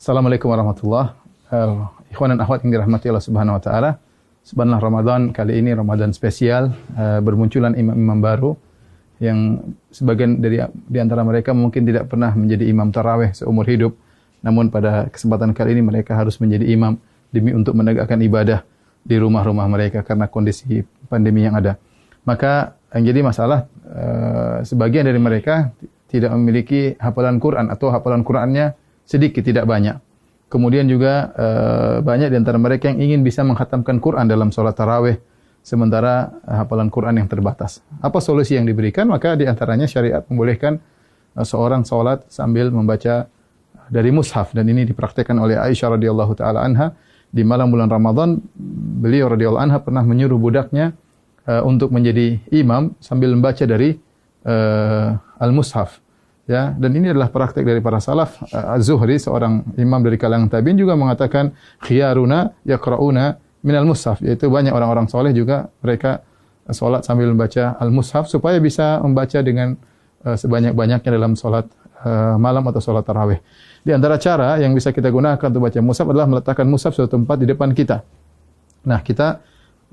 Assalamualaikum warahmatullahi wabarakatuh. Ikhwan dan akhwat yang dirahmati Allah Subhanahu wa taala. Subhanallah, Ramadan kali ini Ramadan spesial, bermunculan imam-imam baru yang sebagian di antara mereka mungkin tidak pernah menjadi imam tarawih seumur hidup. Namun pada kesempatan kali ini mereka harus menjadi imam demi untuk menegakkan ibadah di rumah-rumah mereka karena kondisi pandemi yang ada. Maka yang jadi masalah sebagian dari mereka tidak memiliki hafalan Quran atau hafalan Qurannya sedikit, tidak banyak. Kemudian juga banyak di antara mereka yang ingin bisa menghatamkan Quran dalam sholat tarawih, sementara hafalan Quran yang terbatas. Apa solusi yang diberikan? Maka di antaranya syariat membolehkan seorang sholat sambil membaca dari mushaf, dan ini dipraktikkan oleh Aisyah radhiyallahu taala anha di malam bulan Ramadan. Beliau radhiyallahu anha pernah menyuruh budaknya untuk menjadi imam sambil membaca dari al-mushaf. Ya, dan ini adalah praktik dari para salaf. Az-Zuhri, seorang imam dari kalangan tabi'in, juga mengatakan khiyaruna yaqra'una minal mushaf, yaitu banyak orang-orang soleh juga mereka salat sambil membaca al-mushaf supaya bisa membaca dengan sebanyak-banyaknya dalam salat malam atau salat tarawih. Di antara cara yang bisa kita gunakan untuk baca mushaf adalah meletakkan mushaf suatu tempat di depan kita. Nah, kita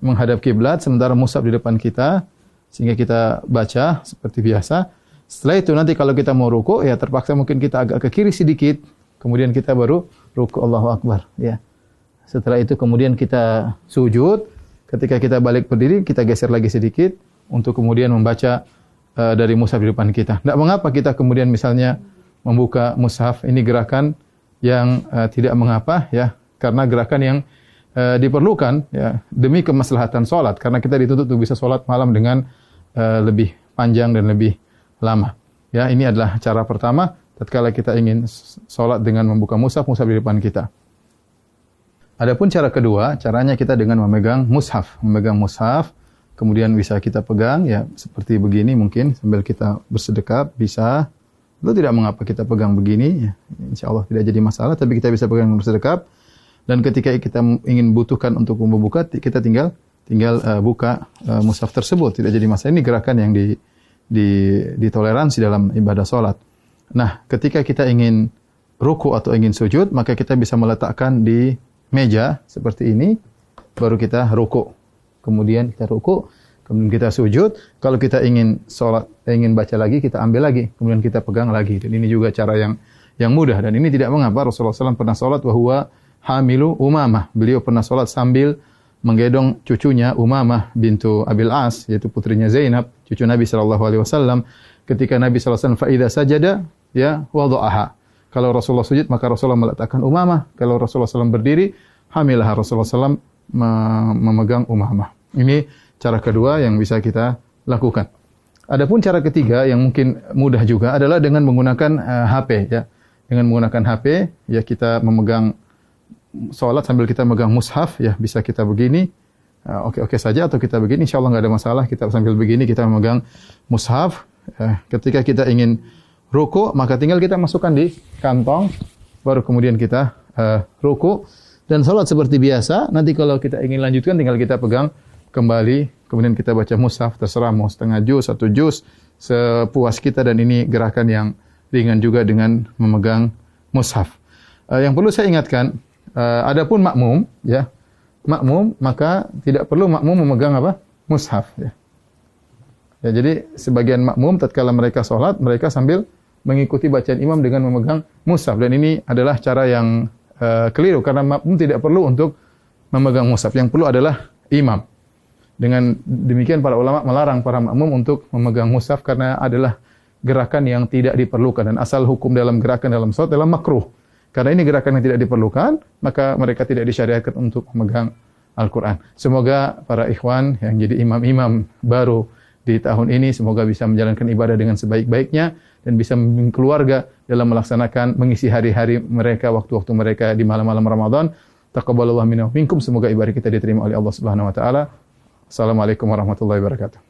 menghadap kiblat sementara mushaf di depan kita sehingga kita baca seperti biasa. Setelah itu nanti kalau kita mau ruku, ya terpaksa mungkin kita agak ke kiri sedikit, kemudian kita baru ruku, Allahu Akbar. Ya. Setelah itu kemudian kita sujud, ketika kita balik berdiri, kita geser lagi sedikit untuk kemudian membaca dari mushaf di depan kita. Tidak mengapa kita kemudian misalnya membuka mushaf, ini gerakan yang tidak mengapa, ya, karena gerakan yang diperlukan ya demi kemaslahatan salat, karena kita dituntut untuk bisa salat malam dengan lebih panjang dan lebih lama. Ya, ini adalah cara pertama tatkala kita ingin salat dengan membuka mushaf di depan kita. Adapun cara kedua, caranya kita dengan memegang mushaf, kemudian bisa kita pegang ya seperti begini mungkin sambil kita bersedekap bisa. Itu tidak mengapa kita pegang begini ya. Insyaallah tidak jadi masalah, tapi kita bisa pegang bersedekap. Dan ketika kita ingin butuhkan untuk membuka, kita tinggal buka mushaf tersebut, tidak jadi masalah. Ini gerakan yang ditoleransi dalam ibadah salat. Nah, ketika kita ingin ruku atau ingin sujud, maka kita bisa meletakkan di meja seperti ini, baru kita ruku. Kemudian kita ruku, kemudian kita sujud. Kalau kita ingin salat, ingin baca lagi, kita ambil lagi, kemudian kita pegang lagi. Dan ini juga cara yang mudah, dan ini tidak mengapa. Rasulullah SAW pernah salat wa huwa hamilu Umamah. Beliau pernah salat sambil menggendong cucunya Umamah bintu Abil As, yaitu putrinya Zainab, cucu Nabi sallallahu alaihi wasallam. Ketika Nabi sallallahu alaihi wasallam fa idza sajada ya wada'aha. Kalau Rasulullah sujud maka Rasulullah meletakkan Umamah. Kalau Rasulullah SAW berdiri, hamilah Rasulullah SAW memegang Umamah. Ini cara kedua yang bisa kita lakukan. Adapun cara ketiga yang mungkin mudah juga adalah dengan menggunakan HP ya. Dengan menggunakan HP ya kita memegang salat sambil kita megang mushaf ya, bisa kita begini oke saja, atau kita begini insyaallah enggak ada masalah. Kita sambil begini kita memegang mushaf. Ketika kita ingin ruku maka tinggal kita masukkan di kantong, baru kemudian kita ruku dan salat seperti biasa. Nanti kalau kita ingin lanjutkan tinggal kita pegang kembali, kemudian kita baca mushaf, terserah mau setengah juz, 1 juz, sepuas kita. Dan ini gerakan yang ringan juga dengan memegang mushaf. Yang perlu saya ingatkan, adapun makmum ya, makmum maka tidak perlu makmum memegang apa? Mushaf ya. Ya, jadi sebagian makmum tatkala mereka salat, mereka sambil mengikuti bacaan imam dengan memegang mushaf, dan ini adalah cara yang keliru karena makmum tidak perlu untuk memegang mushaf. Yang perlu adalah imam. Dengan demikian para ulama melarang para makmum untuk memegang mushaf karena adalah gerakan yang tidak diperlukan, dan asal hukum dalam gerakan dalam salat adalah makruh. Karena ini gerakan yang tidak diperlukan, maka mereka tidak disyariatkan untuk memegang Al-Quran. Semoga para ikhwan yang jadi imam-imam baru di tahun ini, semoga bisa menjalankan ibadah dengan sebaik-baiknya, dan bisa membimbing keluarga dalam melaksanakan, mengisi hari-hari mereka, waktu-waktu mereka di malam-malam Ramadan. Taqabbalallahu minna wa minkum. Semoga ibadah kita diterima oleh Allah Subhanahu wa taala. Assalamualaikum warahmatullahi wabarakatuh.